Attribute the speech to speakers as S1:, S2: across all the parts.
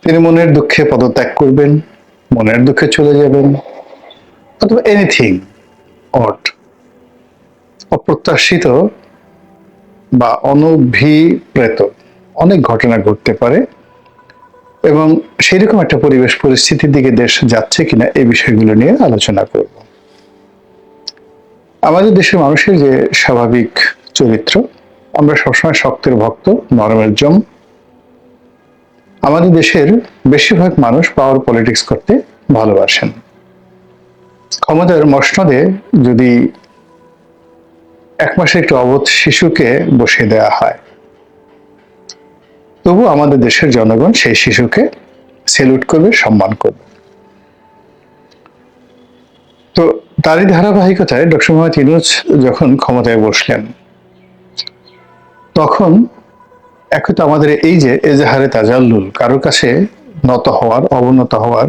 S1: তিনি মনের দুঃখে পদত্যাগ করবেন, মনের দুঃখে চলে যাবেন, অথবা এনিথিং অট, অপ্রত্যাশিত বা অনভিপ্রেত অনেক ঘটনা ঘটতে পারে। এবং সেরকম একটা পরিবেশ পরিস্থিতির দিকে দেশ যাচ্ছে কিনা এই বিষয়গুলো নিয়ে আলোচনা করব। আমাদের দেশের মানুষের যে স্বাভাবিক চরিত্র, আমরা সবসময় শক্তের ভক্ত, নরমের জম। আমাদের দেশের বেশিরভাগ মানুষ পাওয়ার পলিটিক্স করতে ভালোবাসেন। ক্ষমতার মসনদে যদি এক মাসের একটু অবোধ শিশুকে বসিয়ে দেওয়া হয়, তবু আমাদের দেশের জনগণ সেই শিশুকে সেলুট করবে, সম্মান করবে। তো তারই ধারাবাহিকতায় ডক্টর মোহাম্মদ ইউনূস যখন ক্ষমতায় বসলেন, তখন এখন তো আমাদের এই যে এজাহারে তাজাল্লুল, কারোর কাছে নত হওয়ার, অবনত হওয়ার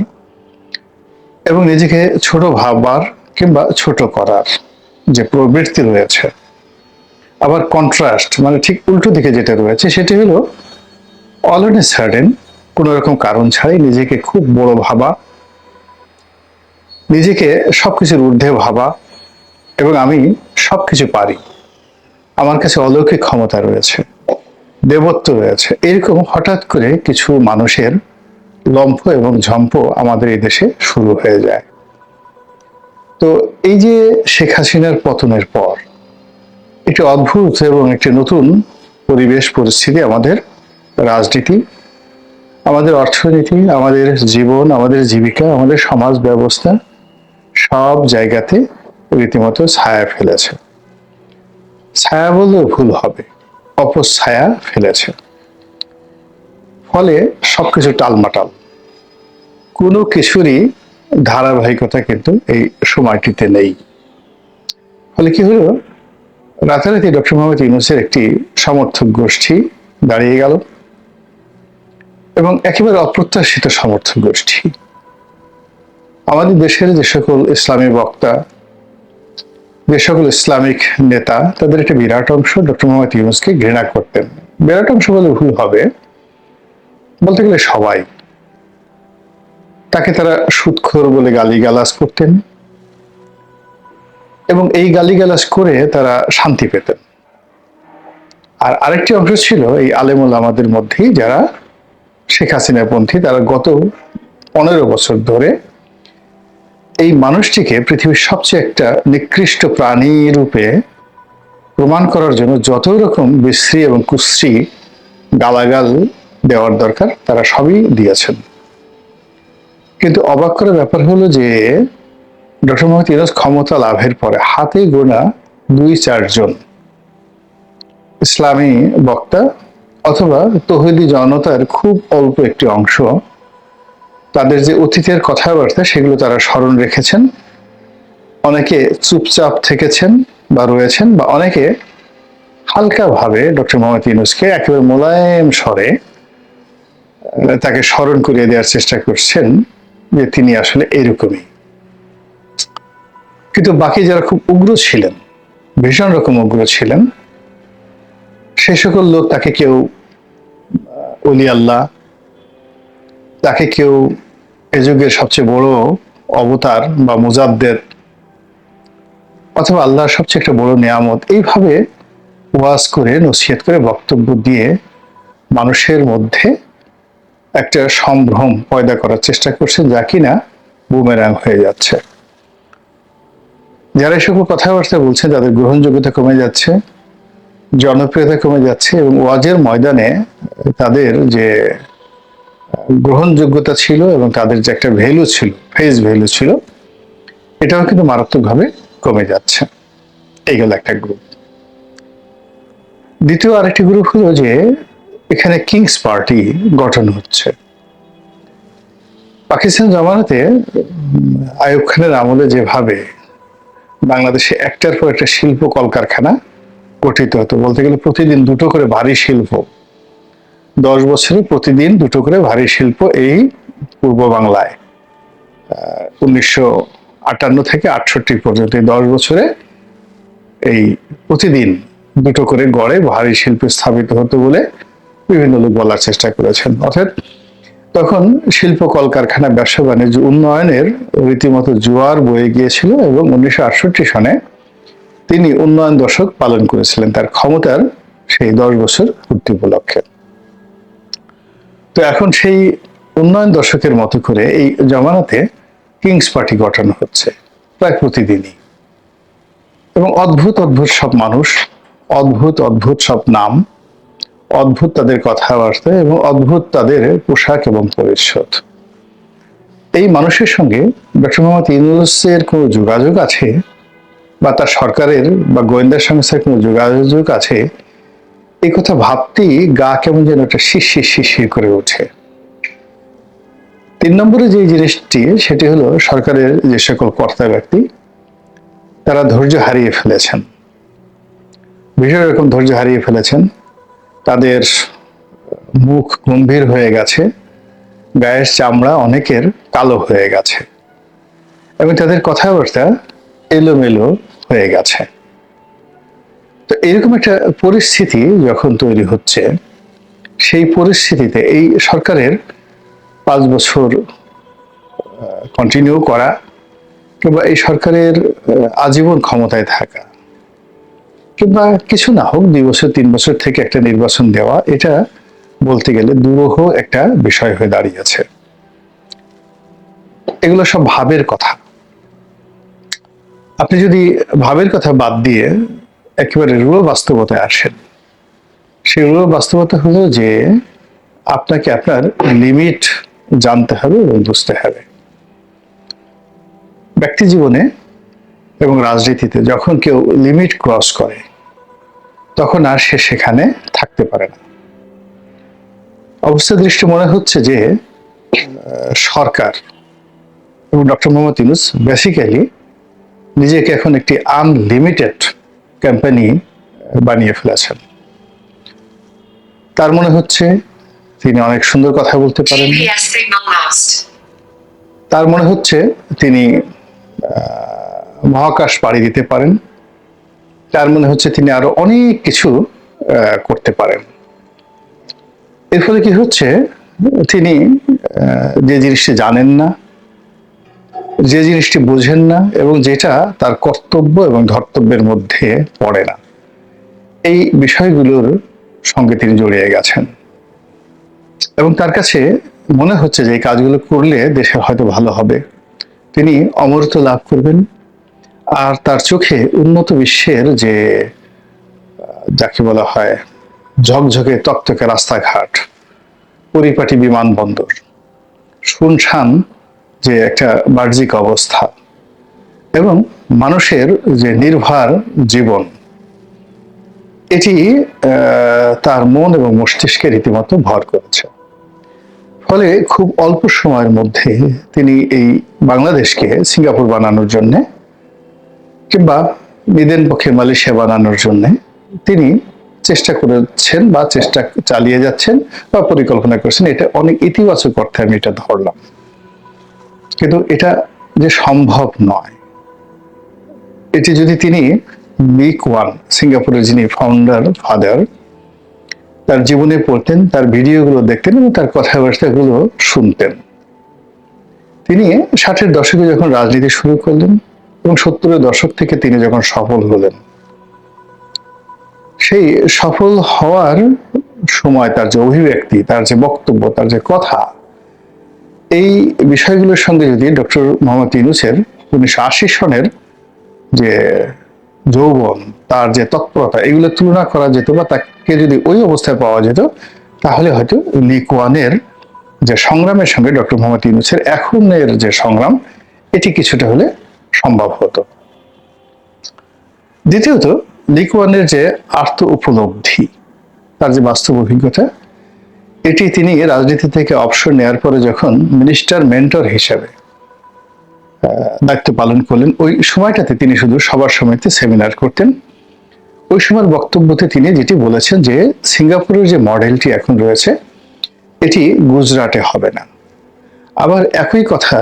S1: এবং নিজেকে ছোট ভাববার কিংবা ছোট করার যে প্রবৃত্তি রয়েছে, আবার কন্ট্রাস্ট মানে ঠিক উল্টো দিকে যেটা রয়েছে, সেটি হলো অল অন এ সাডেন কোন রকম কারণ ছাড়াই নিজেকে খুব বড় ভাবা, নিজেকে সবকিছুর ঊর্ধ্বে ভাবা এবং আমি সবকিছু পারি, আমার কাছে অলৌকিক ক্ষমতা রয়েছে, দেবত্ব রয়েছে, এরকম হঠাৎ করে কিছু মানুষের লম্ফ এবং ঝম্প আমাদের এই দেশে শুরু হয়ে যায়। তো এই যে শেখ হাসিনার পতনের পর একটি অদ্ভুত এবং একটি নতুন পরিবেশ পরিস্থিতি আমাদের রাজনীতি, আমাদের অর্থনীতি, আমাদের জীবন, আমাদের জীবিকা, আমাদের সমাজ ব্যবস্থা সব জায়গাতে রীতিমতো ছায়া ফেলেছে। ছায়া বললেও ভুল হবে, অপছায়া ফেলেছে। ফলে সবকিছু টালমাটাল, কোনো কিছুরই ধারাবাহিকতা কিন্তু এই সময়টিতে নেই। ফলে কি হলো, রাতারাতি ডক্টর মোহাম্মদ ইউনূসের একটি সমর্থক গোষ্ঠী দাঁড়িয়ে গেল এবং একেবারে অপ্রত্যাশিত সমর্থক গোষ্ঠী। আমাদের দেশের যে সকল ইসলামী বক্তা, যে সকল ইসলামিক নেতা, তাদের একটা বিরাট অংশ ডক্টর মোহাম্মদ ইউনূসকে ঘৃণা করতেন। বিরাট অংশ বলে ভুল হবে, বলতে গেলে সবাই। তাকে তারা সুদখোর বলে গালিগালাজ করতেন এবং এই গালিগালাজ করে তারা শান্তি পেতেন। আর আরেকটি অংশ ছিল এই আলেমুল আমাদের মধ্যেই যারা শেখ হাসিনা পন্থী, তারা গত 15 বছর ধরে এই মানুষটিকে পৃথিবীর সবচেয়ে একটা নিকৃষ্ট প্রাণী রূপে প্রমাণ করার জন্য যত রকম বিশ্রী এবং কুশ্রী গালাগাল দেওয়ার দরকার তারা সবই দিয়েছেন। কিন্তু অবাক করার ব্যাপার হলো যে ডক্টর মোহাম্মদ ইউনূস ক্ষমতা লাভের পরে হাতে গোনা 2-4 জন ইসলামী বক্তা অথবা তৌহিদি জনতার খুব অল্প একটি অংশ তাদের যে অতীতের কথাবার্তা সেগুলো তারা স্মরণ রেখেছেন। অনেকে চুপচাপ থেকেছেন বা রয়েছেন, বা অনেকে হালকাভাবে ডক্টর মোহাম্মদ ইউনূসকে একেবারে মোলায়েম স্বরে তাকে স্মরণ করিয়ে দেওয়ার চেষ্টা করছেন যে তিনি আসলে এরকমই। কিন্তু বাকি যারা খুব উগ্র ছিলেন, ভীষণ রকম উগ্র ছিলেন, সে সকল লোক তাকে কেউ ওলি আল্লাহ, তাকে কেউ এ যুগের সবচেয়ে বড় অবতার বা মুজাদ্দেদ অথবা আল্লাহর সবচেয়ে একটা বড় নিয়ামত, এইভাবে ওয়াজ করে, নসিহত করে, বক্তব্য দিয়ে মানুষের মধ্যে একটা সম্ভ্রম পয়দা করার চেষ্টা করছেন, যা কিনা বুমেরাং হয়ে যাচ্ছে। যারা এই সকল কথাবার্তা বলছে তাদের গ্রহণযোগ্যতা কমে যাচ্ছে, জনপ্রিয়তা কমে যাচ্ছে এবং ওয়াজের ময়দানে তাদের যে গ্রহণযোগ্যতা ছিল এবং তাদের যে একটা ভ্যালু ছিল, ফেস ভ্যালু ছিল, এটাও কিন্তু মারাত্মকভাবে কমে যাচ্ছে। এই গেল একটা গ্রুপ। দ্বিতীয় আরেকটি গ্রুপ হলো যে এখানে কিংস পার্টি গঠন হচ্ছে। পাকিস্তান জামানাতে আইয়ুব খানের আমলে যেভাবে বাংলাদেশে একটার পর একটা শিল্প কলকারখানা গঠিত হতো, বলতে গেলে প্রতিদিন 2টো করে ভারী শিল্প, 10 বছরে প্রতিদিন 2টো করে ভারী শিল্প এই পূর্ব বাংলায় 1958 থেকে 68 পর্যন্ত 10 বছরে এই প্রতিদিন 2টো করে গড়ে ভারী শিল্প স্থাপিত হতো বলে বিভিন্ন লোক বলার চেষ্টা করেছেন। অর্থাৎ তখন শিল্প কলকারখানা ব্যবসা বাণিজ্য উন্নয়নের রীতিমতো জোয়ার বয়ে গিয়েছিল এবং 1968 সনে তিনি উন্নয়ন দশক পালন করেছিলেন তার ক্ষমতার সেই 10 বছর পূর্তি উপলক্ষে। তো এখন সেই উন্নয়ন দশকের মতো করে এই জমানাতে কিংস পার্টি গঠন হচ্ছে প্রায় প্রতিদিনই, এবং অদ্ভুত অদ্ভুত সব মানুষ, অদ্ভুত অদ্ভুত সব নাম, অদ্ভুত তাদের কথাবার্তা এবং অদ্ভুত তাদের পোশাক এবং পরিচ্ছদ। এই মানুষের সঙ্গে ডক্টর মোহাম্মদ ইউনূসের কোনো যোগাযোগ আছে বা তার সরকারের বা গোয়েন্দা সংস্থার কোনো যোগাযোগ আছে, এই কথা ভাবতেই গা কেমন যেন একটা শিরশির শিরশির করে ওঠে। 3 নম্বরে যে জিনিসটি, সেটি হলো সরকারের যে সকল কর্তা ব্যক্তি তারা ধৈর্য হারিয়ে ফেলেছেন, ভীষণ রকম ধৈর্য হারিয়ে ফেলেছেন। তাদের মুখ গম্ভীর হয়ে গেছে, গায়ের চামড়া অনেকের কালো হয়ে গেছে এবং তাদের কথাবার্তা এলোমেলো হয়ে গেছে। তো এরকম একটা পরিস্থিতি যখন তৈরি হচ্ছে, সেই পরিস্থিতিতে এই সরকারের 5 বছর কন্টিনিউ করা কিংবা এই সরকারের আজীবন ক্ষমতায় থাকা কিংবা কিছু না হোক 2 বছর 3 বছর থেকে একটা নির্বাচন দেওয়া, এটা বলতে গেলে দুরূহ একটা বিষয় হয়ে দাঁড়িয়েছে। এগুলো সব ভাবের কথা। আপনি যদি ভাবের কথা বাদ দিয়ে একেবারে রূঢ় বাস্তবতায় আসেন, সেই রূঢ় বাস্তবতা হলো যে আপনাকে আপনার লিমিট জানতে হবে এবং বুঝতে হবে। ব্যক্তি জীবনে এবং রাজনীতিতে যখন কেউ লিমিট ক্রস করে, তখন আর সে সেখানে থাকতে পারে না। অবস্থা দৃষ্টি মনে হচ্ছে যে সরকার এবং ডক্টর মোহাম্মদ ইউনূস বেসিক্যালি নিজেকে এখন একটি আনলিমিটেড কোম্পানি বানিয়ে ফেলেছেন। তার মনে হচ্ছে তিনি অনেক সুন্দর কথা বলতে পারেন, তার মনে হচ্ছে তিনি মহাকাশ পাড়ি দিতে পারেন, তার মনে হচ্ছে তিনি আরো অনেক কিছু করতে পারেন। এর ফলে কি হচ্ছে, তিনি যে জিনিসটি জানেন না, যে জিনিসটি বোঝেন না এবং যেটা তার কর্তব্য এবং ধর্তব্যের মধ্যে পড়ে না, এই বিষয়গুলোর সঙ্গে তিনি জড়িয়ে গেছেন এবং তার কাছে মনে হচ্ছে যে এই কাজগুলো করলে দেশের হয়তো ভালো হবে, তিনি অমরত্ব লাভ করবেন। আর তার চোখে উন্নত বিশ্বের যে যাকে বলা হয় ঝকঝকে তকতকে রাস্তাঘাট, পরিপাটি বিমানবন্দর, শুনশান যে একটা বাহ্যিক অবস্থা এবং মানুষের যে নির্ভর জীবন, এটি তার মন এবং মস্তিষ্কে রীতিমতো ভর করেছে। ফলে খুব অল্প সময়ের মধ্যে তিনি এই বাংলাদেশকে সিঙ্গাপুর বানানোর জন্যে কিংবা বিদেন পক্ষে মালয়েশিয়া বানানোর জন্যে তিনি চেষ্টা করেছেন বা চেষ্টা চালিয়ে যাচ্ছেন বা পরিকল্পনা করেছেন। এটা অনেক ইতিবাচক অর্থে আমি এটা ধরলাম, কিন্তু এটা যে সম্ভব নয়। এটি যদি তিনি লিক ওয়ান, সিঙ্গাপুরের যিনি ফাউন্ডার ফাদার, তার জীবনে পড়তেন, তার ভিডিওগুলো দেখতেন এবং তার কথাবার্তাগুলো শুনতেন, তিনি 60-এর দশকে যখন রাজনীতি শুরু করলেন এবং 70-এর দশক থেকে তিনি যখন সফল হলেন, সেই সফল হওয়ার সময় তার যে অভিব্যক্তি, তার যে বক্তব্য, তার যে কথা, এই বিষয়গুলোর সঙ্গে যদি ডক্টর মোহাম্মদ ইউনূসের 1980 সনের যে যৌবন, তার যে তৎপরতা, এগুলো তুলনা করা যেত বা তাকে যদি ওই অবস্থায় পাওয়া যেত, তাহলে হয়তো লিক ওয়ানের যে সংগ্রামের সঙ্গে ডক্টর মোহাম্মদ ইউনূসের এখনের যে সংগ্রাম, এটি কিছুটা হলে সম্ভব হতো। দ্বিতীয়ত, লিক ওয়ানের যে আর্থ উপলব্ধি, তার যে বাস্তব অভিজ্ঞতা, এটি তিনি রাজনীতি থেকে অবসর নেওয়ার পরে যখন মিনিস্টার মেন্টর হিসেবে দায়িত্ব পালন করলেন, ওই সময়টাতে তিনি শুধু সবার সমিতি সেমিনার করতেন। ওই সময়ের বক্তব্যতে তিনি যেটি বলেছেন যে সিঙ্গাপুরের যে মডেলটি এখন রয়েছে, এটি গুজরাটে হবে না। আবার একই কথা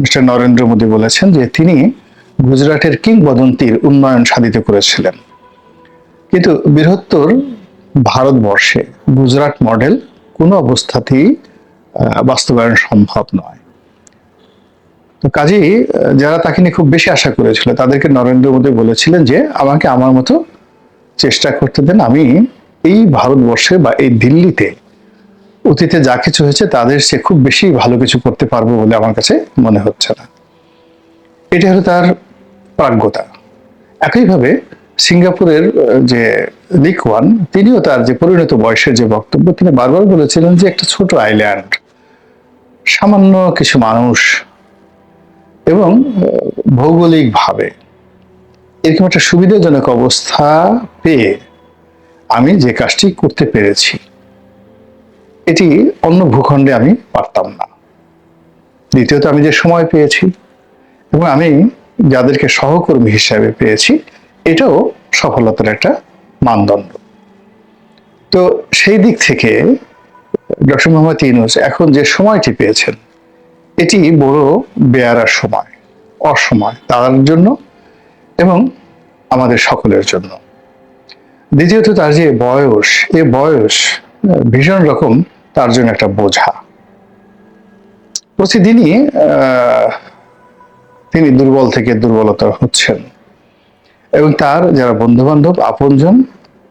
S1: মিস্টার নরেন্দ্র মোদী বলেছেন যে তিনি গুজরাটের কিংবদন্তির উন্নয়ন সাধিত করেছিলেন, কিন্তু বৃহত্তর ভারতবর্ষে গুজরাট মডেল কোনো অবস্থাতেই বাস্তবায়ন সম্ভব নয়। তো কাজেই যারা তাকে নিয়ে খুব বেশি আশা করেছিল তাদেরকে নরেন্দ্র মোদী বলেছিলেন যে আমাকে আমার মতো চেষ্টা করতে দেন, আমি এই ভারতবর্ষে বা এই দিল্লিতে অতীতে যা কিছু হয়েছে তাদের সে খুব বেশি ভালো কিছু করতে পারবো বলে আমার কাছে মনে হচ্ছে না। এটা হলো তার প্রাজ্ঞতা। একইভাবে সিঙ্গাপুরের যে লি কুয়ান, তিনিও তার যে পরিণত বয়সের যে বক্তব্য, তিনি বারবার বলেছিলেন যে একটা ছোট আইল্যান্ড, সামান্য কিছু মানুষ এবং ভৌগোলিকভাবে এরকম একটা সুবিধাজনক অবস্থা পেয়ে আমি যে কাজটি করতে পেরেছি এটি অন্য ভূখণ্ডে আমি পারতাম না। দ্বিতীয়ত আমি যে সময় পেয়েছি এবং আমি যাদেরকে সহকর্মী হিসাবে পেয়েছি এটাও সফলতার একটা মানদণ্ড। তো সেই দিক থেকে ডক্টর মোহাম্মদ ইউনূস এখন যে সময়টি পেয়েছেন এটি বড় বেয়ারার সময়, অসময় তার জন্য এবং আমাদের সকলের জন্য। দ্বিতীয়ত তার যে বয়স, এই বয়স ভীষণ রকম তার জন্য একটা বোঝা। প্রতিদিনই তিনি দুর্বল থেকে দুর্বলতর হচ্ছেন এবং তার যারা বন্ধু বান্ধব আপনজন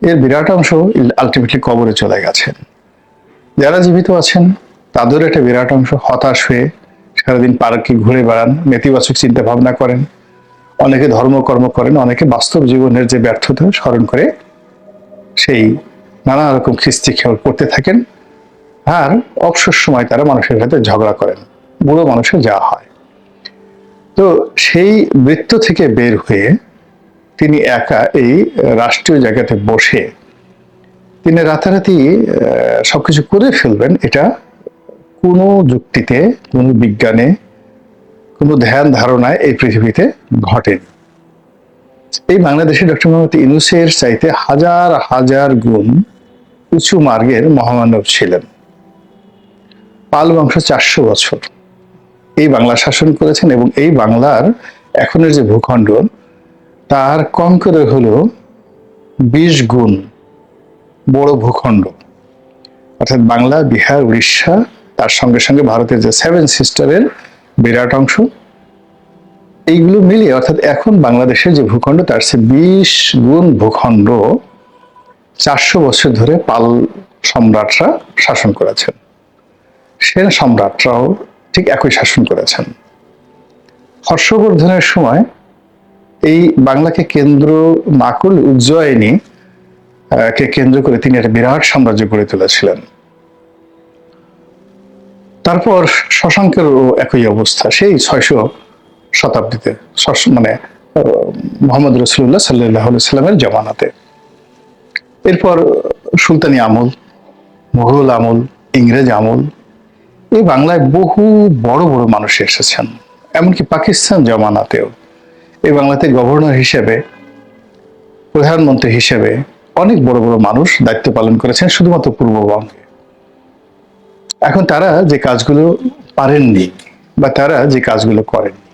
S1: এর বিরাট অংশ আলটিমেটলি কবরে চলে গেছেন। যারা জীবিত আছেন তাদের একটা বিরাট অংশ হতাশ হয়ে সারাদিন পার্কে ঘুরে বেড়ান, নেতিবাচক চিন্তা ভাবনা করেন, অনেকে ধর্মকর্ম করেন, অনেকে বাস্তব জীবনের যে ব্যর্থতা স্মরণ করে সেই নানা রকম খিস্তি খেয়াল করতে থাকেন। আর অবসর সময় তারা মানুষের সাথে ঝগড়া করেন, বুড়ো মানুষের যা হয়। তো সেই বৃত্ত থেকে বের হয়ে তিনি একা এই রাষ্ট্রীয় জায়গাতে বসে তিনি রাতারাতি সবকিছু করে ফেলবেন, এটা কোনো যুক্তিতে, কোনো বিজ্ঞানে, কোনো ধ্যান ধারণায় এই পৃথিবীতে ঘটেনি। এই বাংলাদেশে ডক্টর মোহাম্মদ ইউনূসের চাইতে হাজার হাজার গুণ উঁচু মার্গের মহামানব ছিলেন। পাল বংশ 400 বছর এই বাংলা শাসন করেছেন এবং এই বাংলার এখনের যে ভূখণ্ড তার কম করে হলো 20 গুণ বড় ভূখণ্ড, অর্থাৎ বাংলা, বিহার, উড়িষ্যা, তার সঙ্গে সঙ্গে ভারতের যে 7 সিস্টারের বিরাট অংশ, এইগুলো মিলিয়ে অর্থাৎ এখন বাংলাদেশের যে ভূখণ্ড তার চেয়ে 20 গুণ ভূখণ্ড 400 বছর ধরে পাল সম্রাটরা শাসন করেছেন। সেন সম্রাটরাও ঠিক একই শাসন করেছেন। হর্ষবর্ধনের সময় এই বাংলাকে কেন্দ্র না করলে উজ্জয়িনী কে কেন্দ্র করে তিনি একটা বিরাট সাম্রাজ্য গড়ে তুলেছিলেন। তারপর শশাঙ্কেরও একই অবস্থা, সেই 600 শতাব্দীতে, মানে মোহাম্মদ রসুল্লাহ সাল্লাল্লাহু আলাইহি সাল্লামের জামানাতে। এরপর সুলতানি আমল, মুঘল আমল, ইংরেজ আমল, এই বাংলায় বহু বড় বড় মানুষ এসেছেন। এমনকি পাকিস্তান জামানাতেও এই বাংলাতে গভর্নর হিসেবে, প্রধানমন্ত্রী হিসেবে অনেক বড় বড় মানুষ দায়িত্ব পালন করেছেন শুধুমাত্র পূর্ববঙ্গে। এখন তারা যে কাজগুলো পারেননি বা তারা যে কাজগুলো করেননি,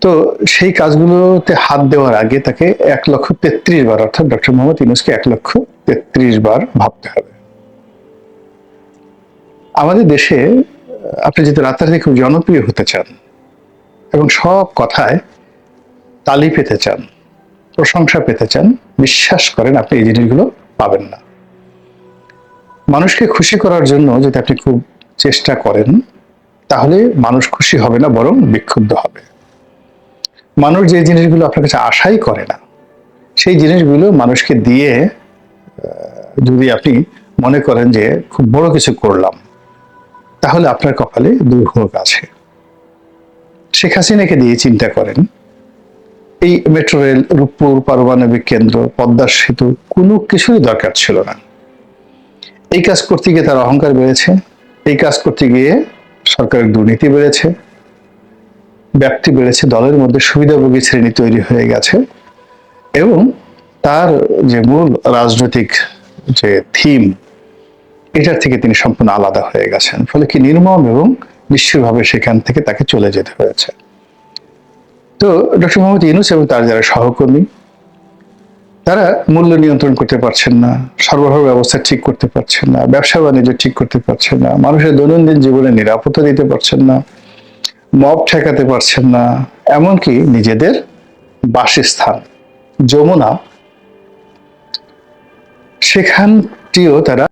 S1: তো সেই কাজগুলোতে হাত দেওয়ার আগে তাকে 1,33,000 বার, অর্থাৎ ডক্টর মোহাম্মদ ইউনূসকে 1,33,000 বার ভাবতে হবে। আমাদের দেশে আপনি যদি রাতারাতি খুব জনপ্রিয় হতে চান এবং সব কথায় তালি পেতে চান, প্রশংসা পেতে চান, বিশ্বাস করেন আপনি এই জিনিসগুলো পাবেন না। মানুষকে খুশি করার জন্য যদি আপনি খুব চেষ্টা করেন তাহলে মানুষ খুশি হবে না, বরং বিক্ষুব্ধ হবে। মানুষ যে জিনিসগুলো আপনার কাছে আশাই করে না সেই জিনিসগুলো মানুষকে দিয়ে যদি আপনি মনে করেন যে খুব বড় কিছু করলাম, তাহলে আপনার কপালে দুর্ভোগ আছে। শেখ হাসিনাকে দিয়ে চিন্তা করেন, এই মেট্রো রেল, রূপপুর পারমাণবিক কেন্দ্র, পদ্মা সেতু কোনো কিছুরই দরকার ছিল না। এই কাজ করতে গিয়ে তার অহংকার বেড়েছে, এই কাজ করতে গিয়ে সরকারের দুর্নীতি বেড়েছে, ব্যাপ্তি বেড়েছে, দলের মধ্যে সুবিধাভোগী শ্রেণী তৈরি হয়ে গেছে এবং তার যে মূল রাজনৈতিক যে থিম এটার থেকে তিনি সম্পূর্ণ আলাদা হয়ে গেছেন। ফলে কি নির্মম এবং নিশ্চয়ভাবে সেখান থেকে তাকে চলে যেতে হয়েছে। তো ডক্টর মোহাম্মদ ইউনূস এবং তার যারা সহকর্মী তারা মূল্য নিয়ন্ত্রণ করতে পারছেন না, সরবরাহ ব্যবস্থা ঠিক করতে পারছেন না, ব্যবসা বাণিজ্য ঠিক করতে পারছেন না, মানুষের দৈনন্দিন জীবনে নিরাপত্তা দিতে পারছেন না, মব ঠেকাতে পারছেন না, এমনকি নিজেদের বাসস্থান যমুনা সেখানটিও তারা